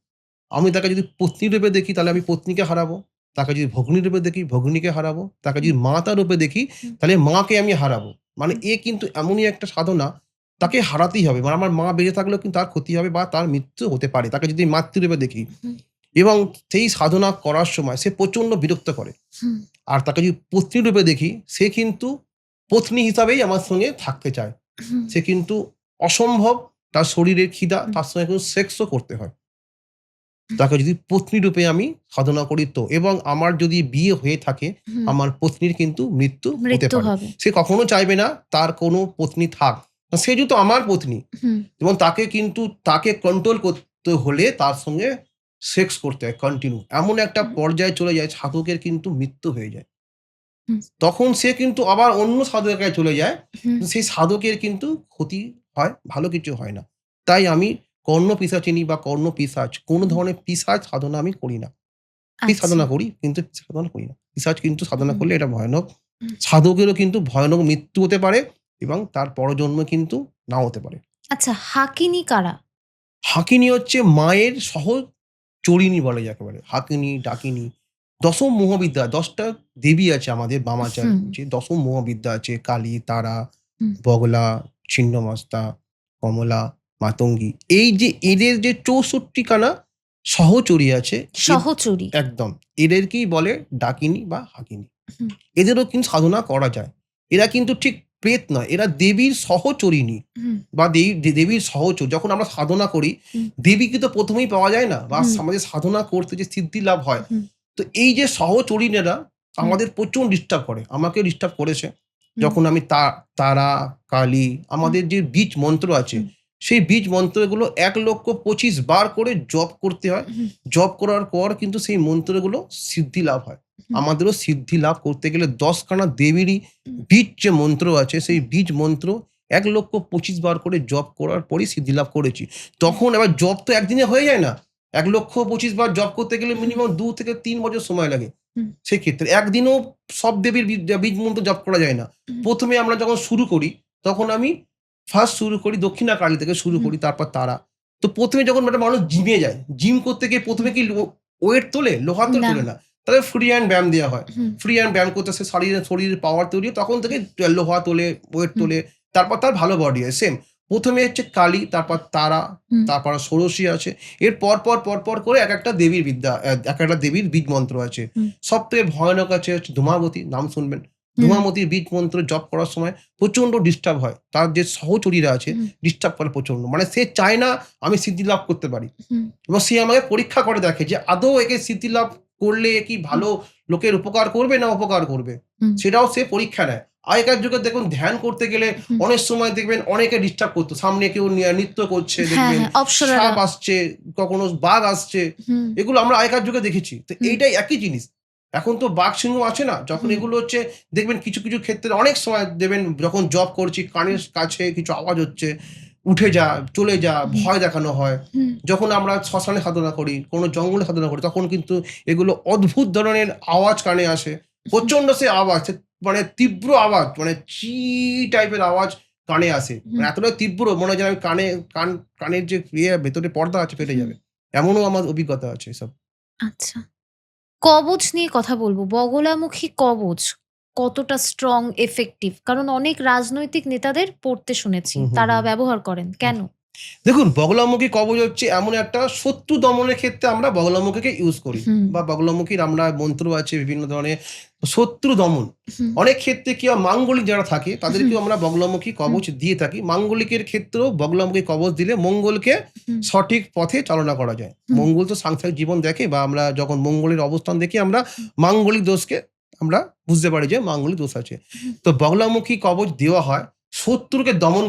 আমি তাকে যদি পত্নী রূপে দেখি তাহলে আমি পত্নীকে হারাবো। তাকে যদি ভগ্নী রূপে দেখি ভগ্নীকে হারাবো। তাকে হুম, যদি মাতা রূপে দেখি হুম, তাহলে মাকে আমি হারাবো। মানে হুম, এ কিন্তু এমনই একটা সাধনা, হুম, তাকে হারাতেই হবে। মানে আমার মা বেঁচে থাকলেও কিন্তু তার ক্ষতি হবে বা তার মৃত্যু হতে পারে। তাকে যদি মাতৃরূপে দেখি, হুম, এবং সেই সাধনা করার সময় সে প্রচন্ড বিরক্ত করে। হুম, আর তাকে যদি পত্নী রূপে দেখি, সে কিন্তু পত্নী হিসাবেই আমার সঙ্গে থাকতে চায়। হুম, সে কিন্তু অসম্ভব, তার শরীরের খিদা, হুম, তার সঙ্গে কিন্তু সেক্সও করতে হয়। হুম, তাকে যদি পত্নী রূপে আমি সাধনা করি তো, এবং আমার যদি বিয়ে হয়ে থাকে, হুম, আমার পত্নীর কিন্তু মৃত্যু হতে মৃত্যু পারে। হবে। সে কখনো চাইবে না তার কোনো পত্নী থাক। সে যেহেতু আমার পত্নী, হুম, এবং তাকে কন্ট্রোল করতে হলে তার সঙ্গে সেক্স করতে হয় কন্টিনিউ। এমন একটা হুম, পর্যায়ে চলে যায়, সাধকের কিন্তু মৃত্যু হয়ে যায়। হুম। তখন সে কিন্তু আবার অন্য সাধকের কাছে চলে যায়। হুম। সেই সাধকের কিন্তু ক্ষতি হয়, ভালো কিছু হয় না। তাই আমি কর্ণ-পিশাচিনী বা কর্ণ-পিশাচ কোনো হুম। ধরনের পিশাচ সাধনা আমি করি না। আচ্ছা। সাধনা করি কিন্তু সাধনা করি না। পিশাচ কিন্তু সাধনা হুম। করলে এটা ভয়ানক। হুম। সাধকেরও কিন্তু ভয়ানক মৃত্যু হতে পারে এবং তার পরজন্মে কিন্তু নাও হতে পারে। আচ্ছা, হাকিনী কারা? হাকিনী হচ্ছে মায়ের সহচরিণী বলে যাকে বলে। হাকিনী, ডাকিনী। দশম মোহবিদ্যা ১০ টা দেবী আছে আমাদের বামাচার হুম। যে দশম মোহবিদ্যা আছে কালী, তারা, হুম। বগলা, ছিন্নমস্তা, কমলা, মাতঙ্গী। এই যে এদের যে ৬৪ খানা সহচরী আছে সহচরী। একদম। এদেরকেই বলে ডাকিনী বা হাকিনী। হুম। এদেরও কিন্তু সাধনা করা যায়। এরা কিন্তু ঠিক প্রেত নয়। এরা দেবীর সহচরিণী হুম। বা দেবীর সহচর। যখন আমরা সাধনা করি, হুম। দেবীকে তো ১ম এই পাওয়া যায় না বা হুম। আমাদের সাধনা করতে যে সিদ্ধি লাভ হয়। হুম। তো এই যে সহচরিণীরা হুম। আমাদের প্রচুর ডিস্টার্ব করে। আমাকেও ডিস্টার্ব করেছে। হুম। যখন আমি তারা, কালী হুম। আমাদের যে বীজ মন্ত্র আছে, হুম। সেই বীজ মন্ত্রগুলো ১,২৫,০০০ বার করে জপ করতে হয়। হুম। জপ করার পর কিন্তু সেই মন্ত্রগুলো সিদ্ধি লাভ হয়। হুম। আমাদেরও সিদ্ধি লাভ করতে গেলে ১০ খানা দেবীরই হুম। বীজ যে মন্ত্র আছে, সেই বীজ মন্ত্র ১,২৫,০০০ বার করে জপ করার পরেই সিদ্ধি লাভ করেছি। তখন এবার জপ তো একদিনে হয়ে যায় না। ১,২৫,০০০ বার জপ করতে গেলে মিনিমাম ২ থেকে ৩ বছর সময় লাগে। হুম। সেক্ষেত্রে একদিনেও সব দেবীর বীজ মন্ত্র জপ করা যায় না। হুম। ১ম এ আমরা যখন শুরু করি, তখন আমি ফার্স্ট শুরু করি দক্ষিণা কালী থেকে শুরু হুম। করি, তারপর তারা। তো ১ম এ যখন একটা মানুষ জিমে যায়, জিম করতে গিয়ে ১ম এ কি ওয়েট তোলে? লোহা তো না। তোলে না। তাদের ফ্রি হ্যান্ড ব্যায়াম দেয়া হয়। হুম। ফ্রি হ্যান্ড ব্যায়াম করতে সে শরীরের পাওয়ার তৈরি হয়, তখন থেকে লোহা তোলে, ওয়েট হুম। তোলে। তারপর তার ভালো বডি হয়। সেম ১ম এ হচ্ছে কালী, তারপর তারা, হুম। তারপর ষোড়শী আছে। এর পর করে একেকটা দেবীর বিদ্যা একেকটা দেবীর বীজ মন্ত্র আছে। হুম। সবথেকে ভয়ানক আছে হচ্ছে ধূমাবতী, নাম শুনবেন। হুম। ধূমাবতীর বীজ মন্ত্র জপ করার সময় প্রচন্ড ডিস্টার্ব হয়। তার যে সহচরীরা আছে হুম। ডিস্টার্ব করে প্রচন্ড। মানে সে চায় না আমি সিদ্ধি লাভ করতে পারি। হুম। এবং সে আমাকে পরীক্ষা করে দেখে যে আদৌ একে সিদ্ধি লাভ করলে এ কি ভালো লোকের উপকার করবে না অপকার করবে? হুম। সেটাও সে পরীক্ষা নেয়। আগেকার যুগে দেখুন ধ্যান করতে গেলে হুম। অনেক সময় দেখবেন অনেকে ডিস্টার্ব করত। সামনে কেউ নৃত্য করছে হ্যাঁ, দেখবেন, হ্যাঁ, অপ্সরারা। সাপ আসছে, কখনো বাঘ আসছে। হুম। এগুলো আমরা আগেকার যুগে দেখেছি। তো হুম। এইটাই একই জিনিস। এখন তো বাঘ সিংহ আছে না? যখন হুম। এগুলো হচ্ছে দেখবেন কিছু ক্ষেত্রে অনেক সময় দেখবেন যখন জব করছি কানের কাছে কিছু আওয়াজ হচ্ছে, উঠে যা, চলে যা, হুম। ভয় দেখানো হয়। হুম। যখন আমরা শ্মশানে সাধনা করি, কোনো জঙ্গলে সাধনা করি, তখন কিন্তু এগুলো অদ্ভুত ধরনের আওয়াজ কানে আসে। প্রচন্ড সে আওয়াজ, মানে তীব্র আওয়াজ, মানে চি টাইপের আওয়াজ কানে আসে। হুম। মানে এতটাই তীব্র মনে হয় যেন আমি কানের যে ভেতরে পর্দা আছে ফেটে হুম। যাবে। এমনও আমার অভিজ্ঞতা আছে এসব। আচ্ছা। কবচ নিয়ে কথা বলব। বগলামুখী কবচ কতটা স্ট্রং, এফেক্টিভ? কারণ অনেক রাজনৈতিক নেতাদের পড়তে শুনেছি। হুম, হুম, তারা হুম। ব্যবহার করেন। কেন? দেখুন, বগলামুখী কবচ হচ্ছে এমন একটা শত্রু দমনের ক্ষেত্রে আমরা বগলামুখীকে ইউজ করি। হুম। বা বগলামুখীর আমরা মন্ত্র আছে বিভিন্ন ধরনের শত্রু দমন। হুম। অনেক ক্ষেত্রে কি হয় মাঙ্গলিক যারা থাকে হুম। তাদেরকেও আমরা বগলামুখী হুম। কবচ দিয়ে থাকি। মাঙ্গলিকের ক্ষেত্রেও বগলামুখী কবচ দিলে মঙ্গলকে হুম। সঠিক পথে চালনা করা যায়। হুম। মঙ্গল তো সাংসারিক জীবন দেখে বা আমরা যখন মঙ্গলের অবস্থান দেখি আমরা হুম। মাঙ্গলিক দোষকে আমরা বুঝতে পারি যে মাঙ্গলিক দোষ আছে। হুম। তো বগলামুখী কবচ দেওয়া হয় শত্রুকে দমন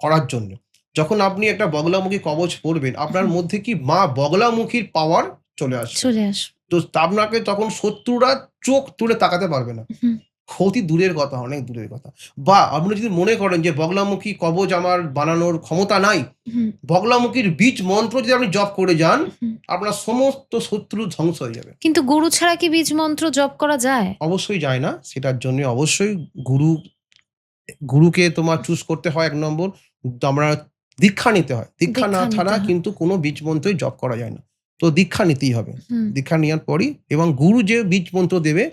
করার জন্য। যখন আপনি একটা বগলামুখী কবচ পড়বেন, আপনার হুম। মধ্যে কি মা বগলামুখীর পাওয়ার চলে আসবে। চলে আস। তো আপনাকে তখন শত্রুরা চোখ তুলে তাকাতে পারবে না। হুম। ক্ষতি দূরের কথা, অনেক দূরের কথা। বা আপনি যদি মনে করেন যে বগলামুখী কবচ আমার বানানোর ক্ষমতা নাই, হুম। বগলামুখীর বীজ মন্ত্র যদি আপনি জপ করে যান, হুম। আপনার সমস্ত শত্রু ধ্বংস হয়ে যাবে। কিন্তু গুরু ছাড়া কি বীজ মন্ত্র জপ করা যায়? অবশ্যই যায় না। সেটার জন্য অবশ্যই গুরুকে তোমার চুজ করতে হয় ১ নম্বর। আমরা দীক্ষা নিতে হয়। দীক্ষা না দীক্ষা ছাড়া নিতে হয়। কিন্তু কোনো বীজ মন্ত্রই জপ করা যায় না। তো দীক্ষা নিতেই হবে। হুম। দীক্ষা নেওয়ার পরই এবং গুরু যে বীজ মন্ত্র দেবে,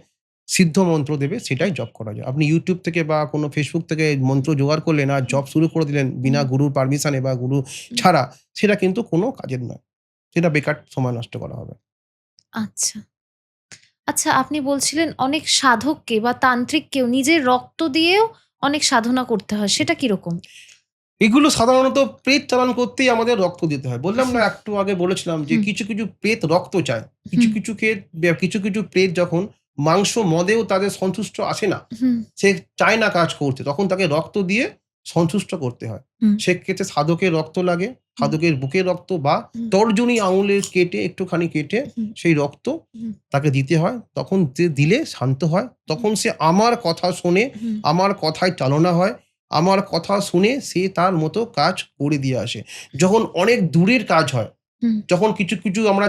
সিদ্ধ মন্ত্র দেবে সেটাই জপ করা যায়। আপনি YouTube থেকে বা কোনো Facebook থেকে মন্ত্র জোগাড় করলেন আর জপ শুরু করে দিলেন বিনা হুম। গুরুর পারমিশনে বা গুরু হুম। ছাড়া, সেটা কিন্তু কোনো কাজের নয়। সেটা বেকার সময় নষ্ট করা হবে। আচ্ছা। আচ্ছা, আপনি বলছিলেন অনেক সাধককে বা তান্ত্রিককেও নিজের রক্ত দিয়েও অনেক সাধনা করতে হয়। সেটা কিরকম? এগুলো সাধারণত প্রেত চালান করতেই আমাদের রক্ত দিতে হয়। বললাম না হুম। একটু আগে বলেছিলাম যে হুম। কিছু প্রেত রক্ত চায়। হুম। কিছু প্রেত যখন মাংস মদেও তাদের সন্তুষ্ট আসে না, হুম। সে চায় না কাজ করতে, তখন তাকে রক্ত দিয়ে সন্তুষ্ট করতে হয়। হুম। সেক্ষেত্রে সাধকের রক্ত লাগে, হুম। সাধকের বুকের রক্ত বা হুম। তর্জনী আঙুলের কেটে একটুখানি কেটে হুম। সেই রক্ত হুম। তাকে দিতে হয়। তখন দিলে শান্ত হয়। তখন সে আমার কথা শোনে, হুম। আমার কথায় চালনা হয়। আমার কথা শুনে সে তার মতো কাজ করে দিয়ে আসে। যখন অনেক দূরের কাজ হয়, হুম। যখন কিছু আমরা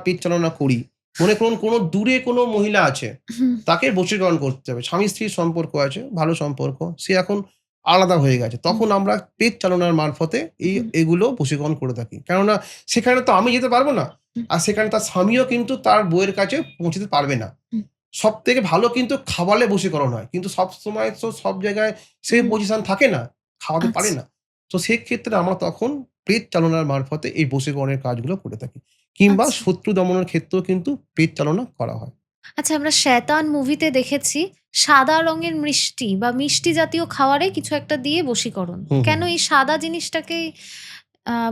পেট চালনা করি। মনে করুন কোনো দূরে কোনো মহিলা আছে, হুম। তাকে বশীকরণ করতে হবে। স্বামী-স্ত্রীর সম্পর্ক আছে, ভালো সম্পর্ক। সে এখন আলাদা হয়ে গেছে। তখন আমরা পেট চালনার মারফতে হুম। এগুলো বশীকরণ করে থাকি। কেননা সেখানে তো আমি যেতে পারব না। হুম। আর সেখানে তার স্বামীও কিন্তু তার বউয়ের কাছে পৌঁছতে পারবে না। হুম। সবথেকে ভালো কিন্তু খাওয়ালে বশীকরণ হয়। কিন্তু সবসময় তো সব জায়গায় সেই হুম। পজিশন থাকে না। খাওয়াতে পারে আচ্ছা। না। তো সেক্ষেত্রে আমরা তখন পেট চালনার মারফতে এই বশীকরণের কাজগুলো করে থাকি। কিংবা আচ্ছা। শত্রু দমনের ক্ষেত্রেও কিন্তু পেট চালনা করা হয়। আচ্ছা, আমরা 'শয়তান' মুভিতে দেখেছি সাদা রঙের মিষ্টি বা মিষ্টি জাতীয় খাওয়ারে কিছু একটা দিয়ে বশীকরণ। হুম, হুম, কেন হুম। এই সাদা জিনিসটাকেই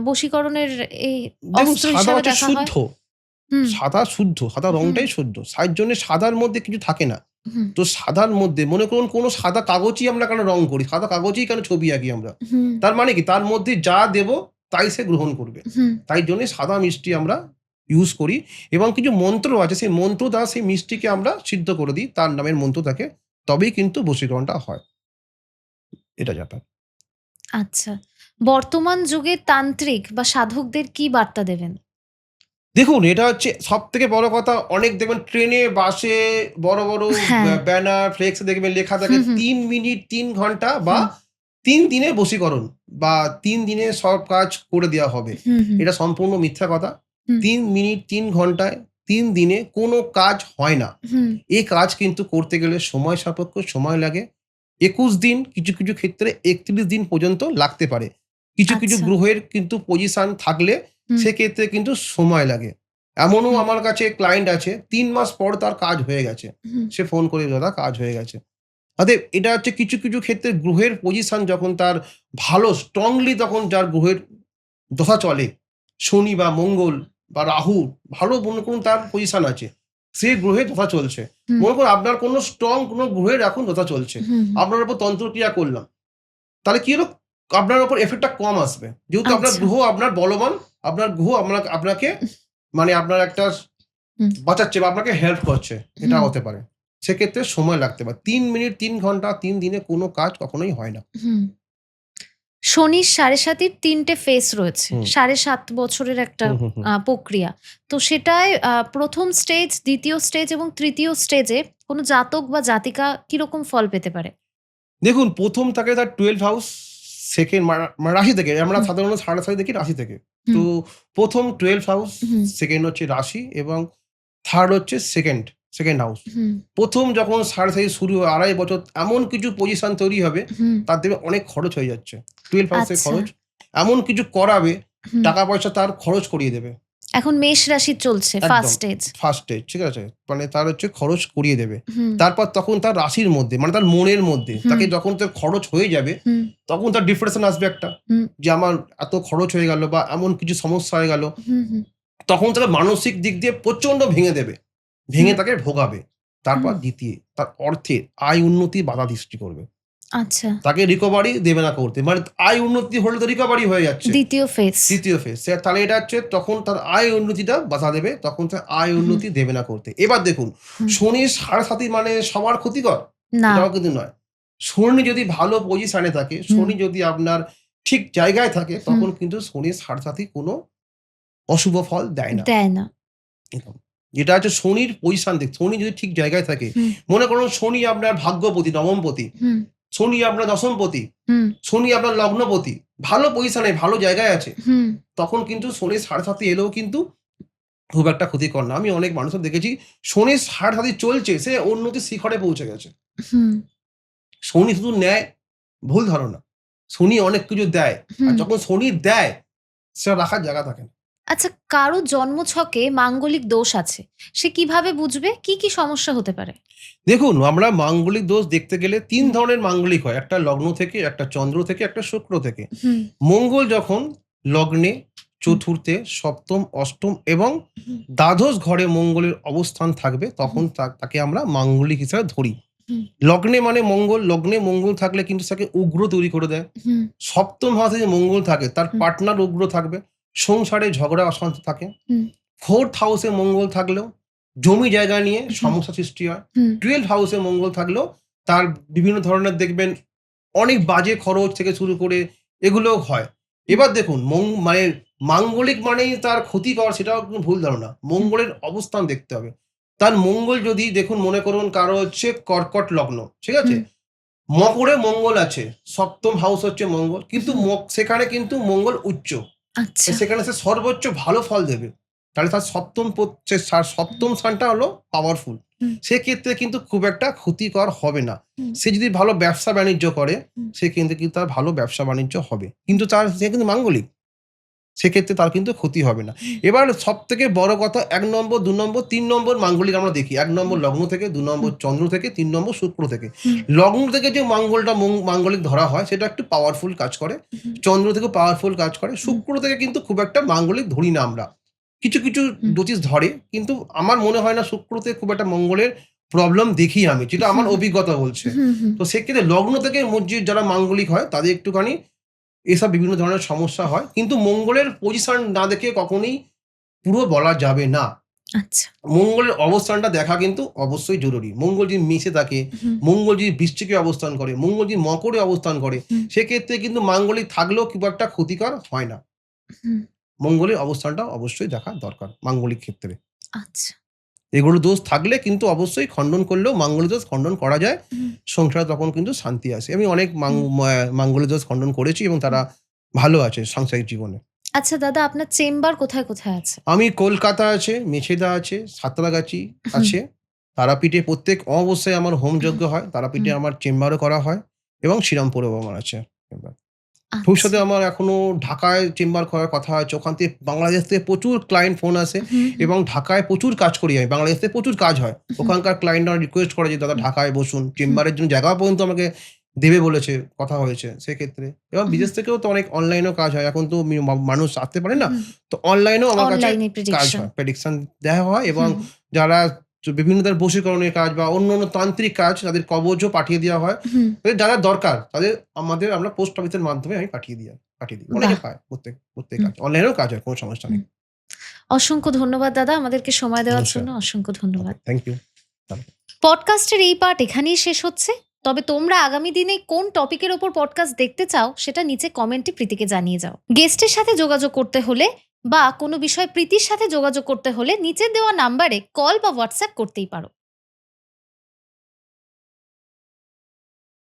বশীকরণের এই দেখুন অস্ত্র সাদা হিসাবে হচ্ছে দেখা হয়? শুদ্ধ। হুম। সাদা শুদ্ধ। সাদা হুম। রংটাই শুদ্ধ। তার জন্যে সাদার মধ্যে কিছু থাকে না। হুম। তো সাদার মধ্যে মনে করুন কোনো সাদা কাগজই আমরা কেন রং করি? সাদা কাগজেই কেন ছবি আঁকি আমরা? হুম। তার মানে কি? তার মধ্যে যা দেব তাই সে গ্রহণ করবে। হুম। তাই জন্যে সাদা মিষ্টি আমরা ইউজ করি এবং কিছু মন্ত্র আছে সেই মন্ত্র দ্বারা সেই মিষ্টিকে আমরা সিদ্ধ করে দিই। তার নামের মন্ত্র থাকে। তবেই কিন্তু বশীকরণটা হয়। এটা ব্যাপার। আচ্ছা। বর্তমান যুগে তান্ত্রিক বা সাধকদের কি বার্তা দেবেন? দেখুন এটা হচ্ছে সবথেকে বড় কথা অনেক দেখবেন ট্রেনে, বাসে বড় হ্যাঁ। ব্যানার, ফ্লেক্সে দেখবেন লেখা থাকে হুম, হুম, ৩ মিনিট ৩ ঘন্টা বা হুম, ৩ দিনের বশীকরণ বা ৩ দিনে সব কাজ করে দেওয়া হবে। হুম, হুম, এটা সম্পূর্ণ মিথ্যা কথা। হুম, ৩ মিনিট ৩ ঘন্টায় ৩ দিনে কোনো কাজ হয় না। হুম। এই কাজ কিন্তু করতে গেলে সময় সাপেক্ষ, সময় লাগে। ২১ দিন কিছু ক্ষেত্রে ৩১ দিন পর্যন্ত লাগতে পারে। কিছু আচ্ছা। গ্রহের কিন্তু পজিশন থাকলে হুম, সেক্ষেত্রে কিন্তু সময় লাগে। এমনও হুম, আমার কাছে ক্লায়েন্ট আছে ৩ মাস পর তার কাজ হয়ে গেছে। হুম। সে ফোন করে দাদা কাজ হয়ে গেছে। অতএব এটা হচ্ছে কিছু ক্ষেত্রে গ্রহের পজিশন যখন তার ভালো স্ট্রংলি তখন যার গ্রহের দশা চলে, শনি বা মঙ্গল বা রাহু ভালো মনে করুন তার পজিশন আছে। সে গ্রহে দশা চলছে। হুম, মনে করুন আপনার কোনো স্ট্রং কোনো গ্রহের এখন দশা চলছে। হুম, হুম। আপনার উপর তন্ত্রক্রিয়া করলাম। তাহলে কি হলো? আপনার উপর এফেক্টটা কম আসবে। যেহেতু আপনার আচ্ছা। গ্রহ আপনার বলবান, আপনার গ্রহ আপনাকে মানে আপনার একটা হুম, বাঁচাচ্ছে বা আপনাকে হেল্প করছে। এটা হুম, হতে পারে। সেক্ষেত্রে সময় লাগতে পারে। ৩ মিনিট ৩ ঘন্টা ৩ দিনে কোনো কাজ কখনোই হয় না। হুম। শনির ৭.৫-র ৩ টে ফেস রয়েছে। হুম, ৭.৫ বছরের একটা হুম, হুম, হুম। প্রক্রিয়া। তো সেটায় ১ম স্টেজ, ২য় স্টেজ এবং ৩য় স্টেজে কোনো জাতক বা জাতিকা কিরকম ফল পেতে পারে? দেখুন ১ম থাকে তার 12 হাউস, 2nd মানে রাশি থেকে। আমরা হুম, সাধারণত সাড়ে দেখি রাশি থেকে। তো হুম, ১ম 12 হাউস, হুম, 2nd হচ্ছে রাশি এবং 3rd হচ্ছে 2nd হাউস। হুম, ১ম যখন সাড়ে শুরু হয় ২.৫ বছর এমন কিছু পজিশন তৈরি হবে, হুম। তার দেখবে অনেক খরচ হয়ে যাচ্ছে। 12 হাউসের আচ্ছা। খরচ। এমন কিছু করাবে, হুম। টাকা পয়সা তার খরচ করিয়ে দেবে। এখন মেষ রাশি চলছে ফার্স্ট একদম। স্টেজ। ফার্স্ট স্টেজ, ঠিক আছে? মানে তার হচ্ছে খরচ করিয়ে দেবে। হুম, তারপর তখন তার রাশির মধ্যে মানে তার মনের মধ্যে হুম, তাকে যখন তার খরচ হয়ে যাবে, হুম, তখন তার ডিপ্রেশন আসবে একটা। হুম, যে আমার এত খরচ হয়ে গেল বা এমন কিছু সমস্যা হয়ে গেল। হুম, হুম, তখন তাকে মানসিক দিক দিয়ে প্রচন্ড ভেঙে দেবে। হুম, ভেঙে তাকে ভোগাবে। তারপর হুম। দ্বিতীয় তার অর্থের আয় উন্নতি বাধা সৃষ্টি করবে। আচ্ছা। তাকে রিকভারি দেবে না করতে। মানে আয় উন্নতি হলে তো রিকভারি হয়ে যাচ্ছে। ২য় ফেজ। ৩য় ফেজ। তাহলে এটা হচ্ছে তখন তার আয় উন্নতিটা বাধা দেবে। তখন তার আয় হুম, উন্নতি দেবে না করতে। এবার দেখুন হুম। শনি ৭.৫ মানে সবার ক্ষতিকর? না। এটাও কিন্তু নয়। শনি যদি ভালো পজিশনে থাকে, হুম, শনি যদি আপনার ঠিক জায়গায় থাকে, হুম। তখন কিন্তু শনি ৭.৫ কোনো অশুভ ফল দেয় না। দেয় না। এরকম। যেটা হচ্ছে শনির পজিশন শনি যদি ঠিক জায়গায় থাকে, হুম, মনে করুন শনি আপনার ভাগ্যপতি, নবমপতি, হুম, শনি আপনার দশমপতি, হুম, শনি আপনার লগ্নপতি, ভালো পজিশনে ভালো জায়গায় আছে। হুম, তখন কিন্তু শনি ৭.৫ এলেও কিন্তু খুব একটা ক্ষতিকর না। আমি অনেক মানুষের দেখেছি শনি ৭.৫ চলছে, সে উন্নতির শিখরে পৌঁছে গেছে। হুম, শনি শুধু নেয়, ভুল ধারণা। শনি অনেক কিছু দেয়। আর হুম। যখন শনি দেয়, সেটা রাখার জায়গা থাকে না। আচ্ছা, কারো জন্মছকে মাঙ্গলিক দোষ আছে। সে কিভাবে বুঝবে? কি, কি সমস্যা হতে পারে? দেখুন আমরা মাঙ্গলিক দোষ দেখতে গেলে ৩ হুম, ধরনের মাঙ্গলিক হয়। একটা লগ্ন থেকে, একটা চন্দ্র থেকে, একটা শুক্র থেকে। হুম, মঙ্গল যখন লগ্নে, হুম, চতুর্থে, সপ্তম, অষ্টম এবং হুম, দ্বাদশ ঘরে মঙ্গলের অবস্থান থাকবে, হুম, তখন তাকে আমরা মাঙ্গলিক হিসাবে ধরি। হুম। লগ্নে মানে মঙ্গল, লগ্নে মঙ্গল থাকলে কিন্তু তাকে উগ্র তৈরি করে দেয়। হুম, সপ্তম হাউসে যে মঙ্গল থাকে তার হুম। পার্টনার উগ্র থাকবে, সংসারে ঝগড়া অশান্তি থাকে। হুম, 4th হাউসে মঙ্গল থাকলেও জমি জায়গা নিয়ে হুম, সমস্যা সৃষ্টি হয়। হুম, 12th হাউসে মঙ্গল থাকলেও তার বিভিন্ন ধরনের দেখবেন অনেক বাজে খরচ থেকে শুরু করে এগুলোও হয়। এবার দেখুন মানে মাঙ্গলিক মানেই তার ক্ষতিকর সেটাও কিন্তু ভুল ধারণা। হুম, মঙ্গলের অবস্থান দেখতে হবে। তার মঙ্গল যদি দেখুন মনে করুন কারো হচ্ছে কর্কট লগ্ন, ঠিক আছে? হুম, মকরে মঙ্গল আছে, ৭ম হাউস হচ্ছে মঙ্গল। কিন্তু হুম। সেখানে কিন্তু মঙ্গল উচ্চ। আচ্ছা। সেখানে সে সর্বোচ্চ ভালো ফল দেবে। তাহলে তার ৭ম স্থানটা হলো পাওয়ারফুল। হুম, সেক্ষেত্রে কিন্তু খুব একটা ক্ষতিকর হবে না। হুম, সে যদি ভালো ব্যবসা-বাণিজ্য করে, হুম, সে কিন্তু তার ভালো ব্যবসা-বাণিজ্য হবে। কিন্তু সে কিন্তু মাঙ্গলিক। সেক্ষেত্রে তার কিন্তু ক্ষতি হবে না। হুম, এবার সবথেকে বড় কথা ১ নম্বর, ২ নম্বর, ৩ নম্বর মাঙ্গলিক আমরা দেখি। ১ নম্বর হুম, লগ্ন থেকে, ২ নম্বর হুম, চন্দ্র থেকে, ৩ নম্বর শুক্র থেকে। হুম, লগ্ন থেকে যে মঙ্গলটা মাঙ্গলিক ধরা হয় সেটা একটু পাওয়ারফুল কাজ করে। হুম, চন্দ্র থেকেও পাওয়ারফুল কাজ করে। হুম, শুক্র থেকে কিন্তু খুব একটা মাঙ্গলিক ধরি না আমরা। কিছু, কিছু হুম, জ্যোতিষ ধরে। কিন্তু আমার মনে হয় না শুক্রতে খুব একটা মঙ্গলের প্রবলেম দেখি আমি। যেটা আমার হুম, অভিজ্ঞতা বলছে। হুম, হুম, তো সেক্ষেত্রে লগ্ন থেকে মসজিদ যারা মাঙ্গলিক হয় তাদের একটুখানি এসব বিভিন্ন ধরনের সমস্যা হয়। কিন্তু মঙ্গলের পজিশন না দেখে কখনোই পুরো বলা যাবে না। আচ্ছা। মঙ্গলের অবস্থানটা দেখা কিন্তু অবশ্যই জরুরি। মঙ্গল যদি মেষে থাকে, হুম, মঙ্গল যদি বৃশ্চিকে অবস্থান করে, মঙ্গল যদি মকরে অবস্থান করে, হুম, সেক্ষেত্রে কিন্তু মাঙ্গলিক থাকলেও খুব একটা ক্ষতিকর হয় না। হুম, মঙ্গলের অবস্থানটা অবশ্যই দেখা দরকার মাঙ্গলিক ক্ষেত্রে। আচ্ছা। এগুলো দোষ থাকলে কিন্তু অবশ্যই খণ্ডন করলেও মাঙ্গলিক দোষ খণ্ডন করা যায়। হুম, সংসারে তখন কিন্তু শান্তি আসে। আমি অনেক হুম, মাঙ্গলিক দোষ খণ্ডন করেছি এবং হুম। তারা ভালো আছে সাংসারিক জীবনে। আচ্ছা দাদা, আপনার চেম্বার কোথায়, কোথায় আছে? আমি কলকাতা আছে, মেছেদা আছে, সাঁতরাগাছি হুম, আছে। তারাপীঠে প্রত্যেক অমাবস্যায় আমার হোম হুম, যজ্ঞ হয়। তারাপীঠে হুম। আমার চেম্বারও করা হয় এবং শ্রীরামপুরেও আমার আছে চেম্বার। ভবিষ্যতে আচ্ছা। আমার এখনো ঢাকায় চেম্বার করার কথা আছে। ওখান থেকে বাংলাদেশ থেকে প্রচুর ক্লায়েন্ট ফোন আসে হুম, হুম, এবং ঢাকায় প্রচুর কাজ করি আমি। বাংলাদেশ থেকে প্রচুর কাজ হয়। হুম, ওখানকার ক্লায়েন্টরা রিকোয়েস্ট করে যে, "দাদা হুম, ঢাকায় বসুন।" হুম, চেম্বারের জন্য জায়গাও পর্যন্ত আমাকে দেবে বলেছে, কথা হয়েছে সেক্ষেত্রে। এবং হুম, বিদেশ থেকেও তো অনেক অনলাইনেও কাজ হয়। এখন তো মানুষ আসতে পারে না। হুম। তো অনলাইনেও আমার কাছে অনলাইনে কাজ প্রেডিকশন। হয়। প্রেডিকশন দেওয়া হয় এবং হুম, হুম, যারা বিভিন্ন ধরনের বশীকরণের কাজ বা অন্যান্য তান্ত্রিক কাজ তাদের কবজও পাঠিয়ে দেওয়া হয়। হুম। যারা দরকার তাদের আমরা পোস্ট অফিসের মাধ্যমে আমি পাঠিয়ে দিই। অনেকে বাহ! পায় প্রত্যেক হুম, কাজ। অনলাইনেও কাজ হয়, কোনো সমস্যা নেই। হুম। অসংখ্য ধন্যবাদ দাদা, আমাদেরকে সময় দেওয়ার নমস্কার। জন্য অসংখ্য ওকে, ধন্যবাদ। Thank you. পডকাস্টের এই পার্ট এখানেই শেষ হচ্ছে। তবে তোমরা আগামী দিনে কোন টপিকের ওপর পডকাস্ট দেখতে চাও সেটা নিচে কমেন্টে প্রীতিকে জানিয়ে যাও। গেস্টের সাথে যোগাযোগ করতে হলে বা কোনো বিষয় প্রীতির সাথে যোগাযোগ করতে হলে নিচে দেওয়া নাম্বারে কল বা হোয়াটসঅ্যাপ করতেই পারো।